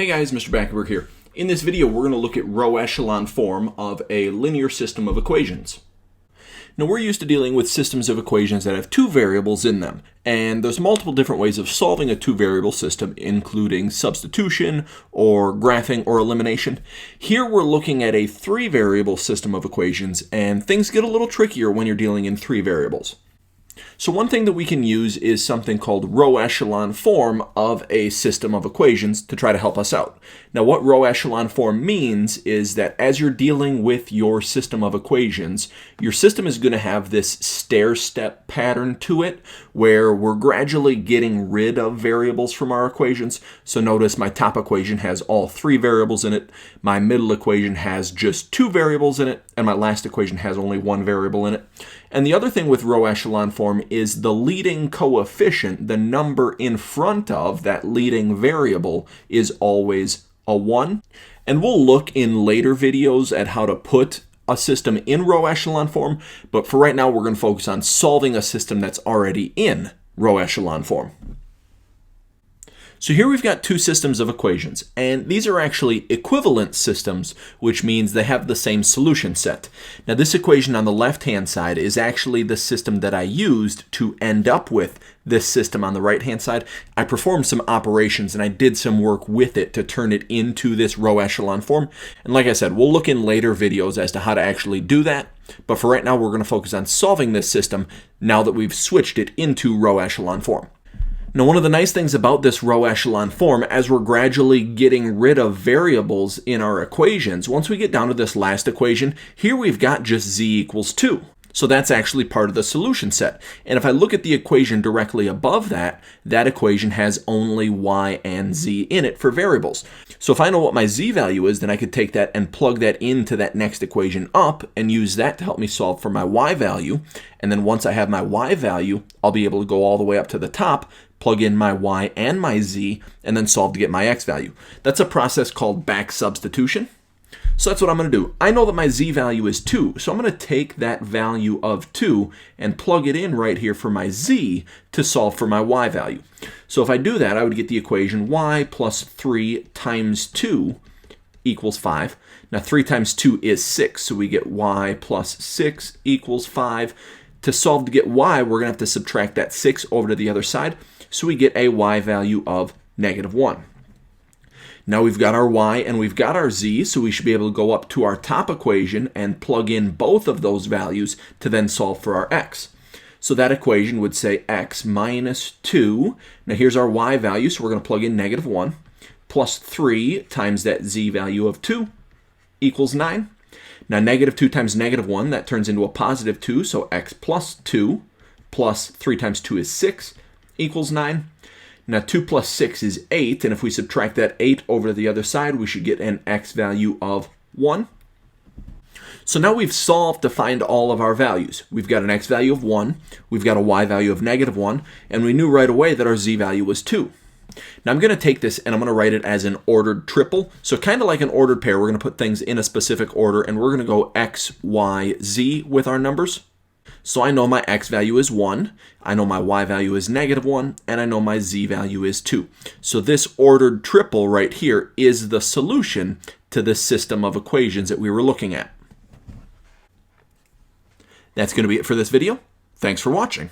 Hey guys, Mr. Backenberg here. In this video, we're going to look at row echelon form of a linear system of equations. Now, we're used to dealing with systems of equations that have two variables in them, and there's multiple different ways of solving a two-variable system, including substitution, or graphing, or elimination. Here, we're looking at a three-variable system of equations, and things get a little trickier when you're dealing in three variables. So one thing that we can use is something called row echelon form of a system of equations to try to help us out. Now, what row echelon form means is that as you're dealing with your system of equations, your system is going to have this stair-step pattern to it where we're gradually getting rid of variables from our equations. So notice my top equation has all three variables in it, my middle equation has just two variables in it, and my last equation has only one variable in it. And the other thing with row echelon form is the leading coefficient, the number in front of that leading variable, is always a 1. And we'll look in later videos at how to put a system in row echelon form, but for right now we're going to focus on solving a system that's already in row echelon form. So here we've got two systems of equations, and these are actually equivalent systems, which means they have the same solution set. Now, this equation on the left-hand side is actually the system that I used to end up with this system on the right-hand side. I performed some operations and I did some work with it to turn it into this row echelon form. And like I said, we'll look in later videos as to how to actually do that. But for right now, we're going to focus on solving this system now that we've switched it into row echelon form. Now, one of the nice things about this row echelon form, as we're gradually getting rid of variables in our equations, once we get down to this last equation, here we've got just z equals 2. So that's actually part of the solution set. And if I look at the equation directly above that, that equation has only y and z in it for variables. So if I know what my z value is, then I could take that and plug that into that next equation up and use that to help me solve for my y value. And then once I have my y value, I'll be able to go all the way up to the top, plug in my y and my z, and then solve to get my x value. That's a process called back substitution. So that's what I'm going to do. I know that my z value is 2, so I'm going to take that value of 2 and plug it in right here for my z to solve for my y value. So if I do that, I would get the equation y plus 3 times 2 equals 5. Now 3 times 2 is 6, so we get y plus 6 equals 5. To solve to get y, we're going to have to subtract that 6 over to the other side, so we get a y value of -1. Now we've got our y and we've got our z, so we should be able to go up to our top equation and plug in both of those values to then solve for our x. So that equation would say x minus 2. Now here's our y value, so we're going to plug in -1, plus 3 times that z value of 2 equals 9. Now -2 times -1, that turns into a positive 2, so x plus 2 plus 3 times 2 is 6 equals 9. Now 2 plus 6 is 8, and if we subtract that 8 over to the other side, we should get an x value of 1. So now we've solved to find all of our values. We've got an x value of 1, we've got a y value of -1, and we knew right away that our z value was 2. Now I'm going to take this and I'm going to write it as an ordered triple. So kind of like an ordered pair, we're going to put things in a specific order, and we're going to go x, y, z with our numbers. So I know my x value is 1, I know my y value is -1, and I know my z value is 2. So this ordered triple right here is the solution to this system of equations that we were looking at. That's going to be it for this video. Thanks for watching.